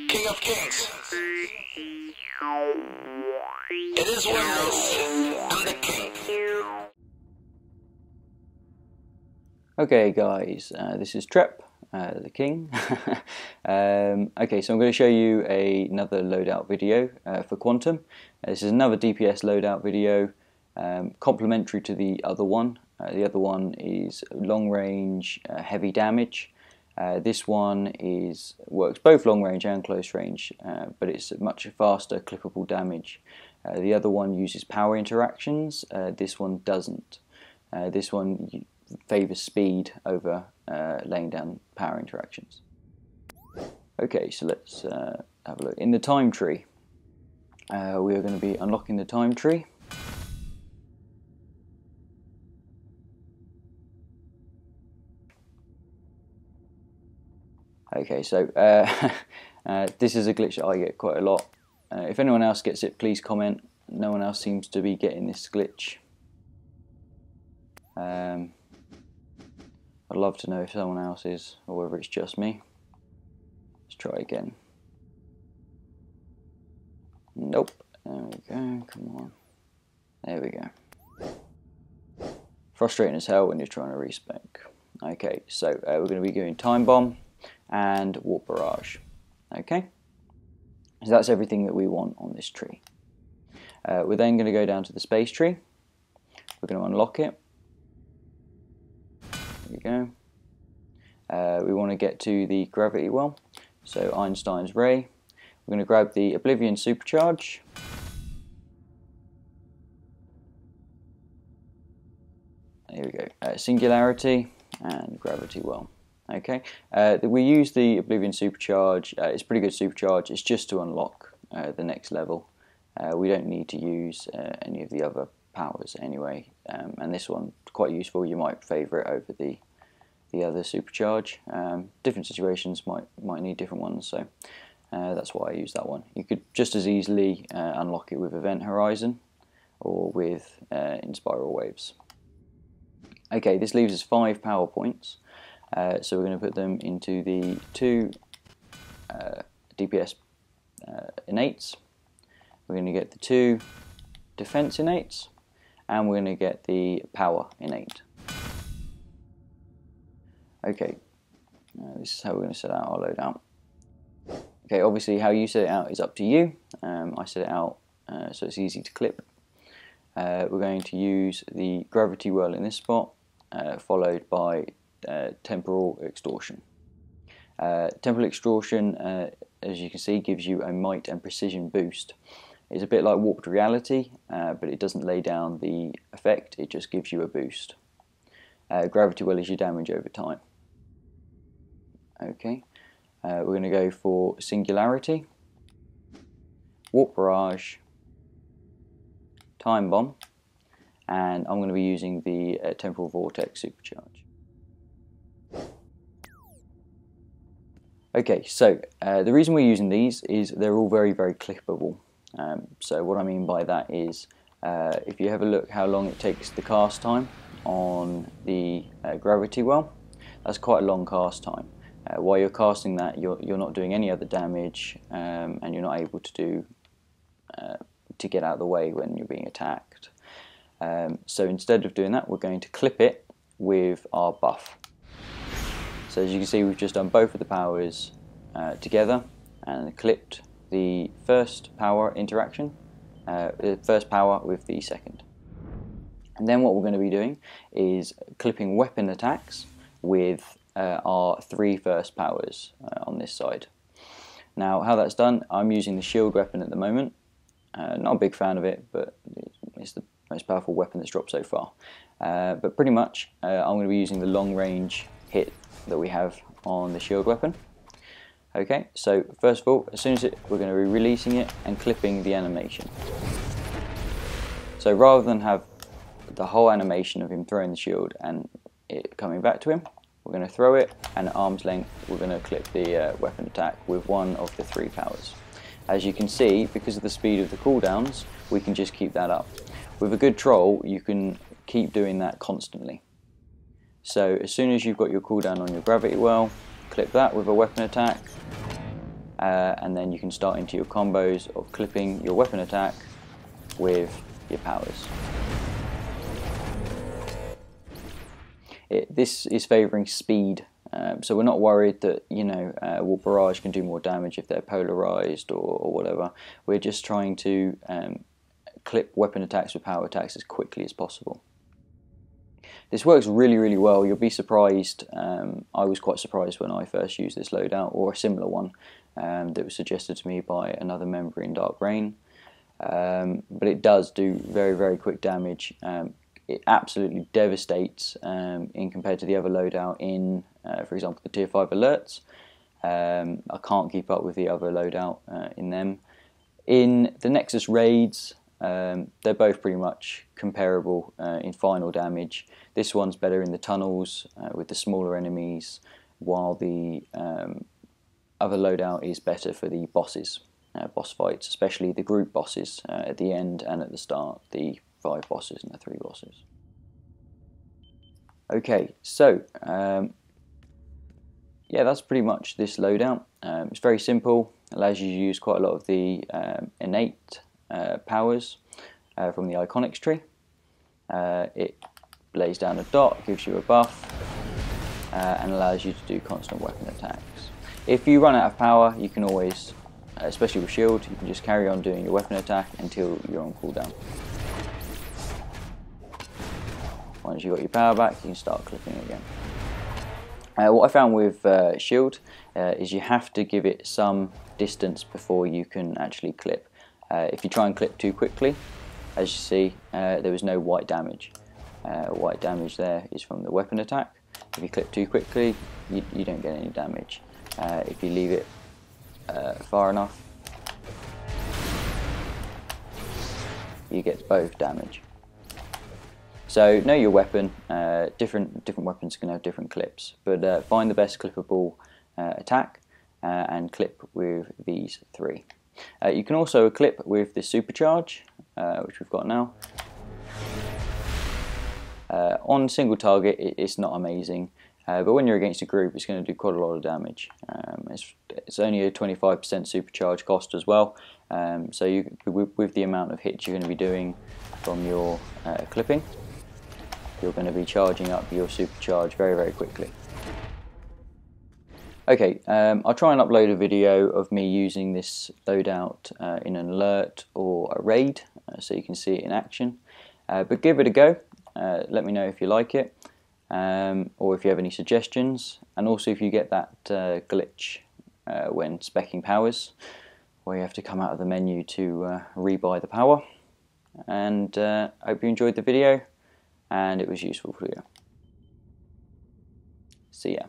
King of Kings. It is witnessed. I'm the king. Okay guys, this is Trep, the king. Okay, so I'm going to show you another loadout video for Quantum. This is another DPS loadout video, complementary to the other one. The other one is long range, heavy damage. This one works both long range and close range, but it's much faster clippable damage. The other one uses power interactions, this one doesn't. This one favours speed over laying down power interactions. Okay, so let's have a look. In the time tree, we are going to be unlocking the time tree. Okay, so this is a glitch that I get quite a lot. If anyone else gets it, please comment. No one else seems to be getting this glitch. I'd love to know if someone else is, or whether it's just me. Let's try again. Nope. There we go. Come on. There we go. Frustrating as hell when you're trying to respec. Okay, so we're going to be doing Time Bomb and Warp Barrage. Okay, so that's everything that we want on this tree. We're then going to go down to the space tree. We're going to unlock it. There we go. We want to get to the gravity well, so Einstein's ray. We're going to grab the Oblivion Supercharge. There we go. Singularity and gravity well. Okay, we use the Oblivion Supercharge. It's a pretty good supercharge. It's just to unlock the next level. We don't need to use any of the other powers anyway, and this one's quite useful. You might favour it over the other supercharge. Different situations might need different ones, so that's why I use that one. You could just as easily unlock it with Event Horizon or with Inspiral Waves. Okay, this leaves us 5 power points. So we're going to put them into the 2 DPS innates. We're going to get the 2 defense innates, and we're going to get the power innate. Okay, this is how we're going to set out our loadout. Okay, obviously how you set it out is up to you. I set it out so it's easy to clip. We're going to use the gravity whirl in this spot, followed by temporal extortion. Temporal extortion, as you can see, gives you a might and precision boost. It's a bit like warped reality, but it doesn't lay down the effect, it just gives you a boost. Gravity well is your damage over time. Okay, we're going to go for Singularity, Warp Barrage, Time Bomb, and I'm going to be using the Temporal Vortex Supercharge. Okay, so the reason we're using these is they're all very, very clippable. So what I mean by that is if you have a look how long it takes the cast time on the gravity well, that's quite a long cast time. While you're casting that, you're not doing any other damage, and you're not able to get out of the way when you're being attacked. So instead of doing that, we're going to clip it with our buff. So as you can see, we've just done both of the powers together and clipped the first power interaction, the first power with the second. And then what we're going to be doing is clipping weapon attacks with our 3 first powers on this side. Now how that's done, I'm using the shield weapon at the moment. Not a big fan of it, but it's the most powerful weapon that's dropped so far. But pretty much I'm going to be using the long range hit that we have on the shield weapon. Okay, so first of all, as soon as we're going to be releasing it and clipping the animation. So rather than have the whole animation of him throwing the shield and it coming back to him, we're going to throw it, and at arm's length we're going to clip the weapon attack with one of the 3 powers. As you can see, because of the speed of the cooldowns, we can just keep that up. With a good troll, you can keep doing that constantly. So as soon as you've got your cooldown on your gravity well, clip that with a weapon attack, and then you can start into your combos of clipping your weapon attack with your powers. This is favouring speed, so we're not worried that, you know, Warp Barrage can do more damage if they're polarised or whatever. We're just trying to clip weapon attacks with power attacks as quickly as possible. This works really, really well. You'll be surprised. I was quite surprised when I first used this loadout, or a similar one that was suggested to me by another member in Dark Reign. But it does do very, very quick damage. It absolutely devastates in compared to the other loadout in, for example, the tier 5 alerts. I can't keep up with the other loadout in them. In the Nexus raids, they're both pretty much comparable in final damage. This one's better in the tunnels with the smaller enemies, while the other loadout is better for the bosses, boss fights, especially the group bosses at the end and at the start, the 5 bosses and the 3 bosses. Okay, so yeah, that's pretty much this loadout. It's very simple, allows you to use quite a lot of the innate powers from the Iconics tree. It lays down a dot, gives you a buff, and allows you to do constant weapon attacks. If you run out of power, you can always, especially with shield, you can just carry on doing your weapon attack until you're on cooldown. Once you've got your power back, you can start clipping again. What I found with shield is you have to give it some distance before you can actually clip. If you try and clip too quickly, as you see, there was no white damage. White damage there is from the weapon attack. If you clip too quickly, you don't get any damage. If you leave it far enough, you get both damage. So know your weapon. Different weapons can have different clips, but find the best clippable attack and clip with these 3. You can also clip with the supercharge, which we've got now. On single target, it's not amazing, but when you're against a group, it's going to do quite a lot of damage. It's only a 25% supercharge cost as well, so with the amount of hits you're going to be doing from your clipping, you're going to be charging up your supercharge very, very quickly. Okay, I'll try and upload a video of me using this loadout in an alert or a raid, so you can see it in action. But give it a go. Let me know if you like it, or if you have any suggestions, and also if you get that glitch when speccing powers, where you have to come out of the menu to rebuy the power. And I hope you enjoyed the video and it was useful for you. See ya.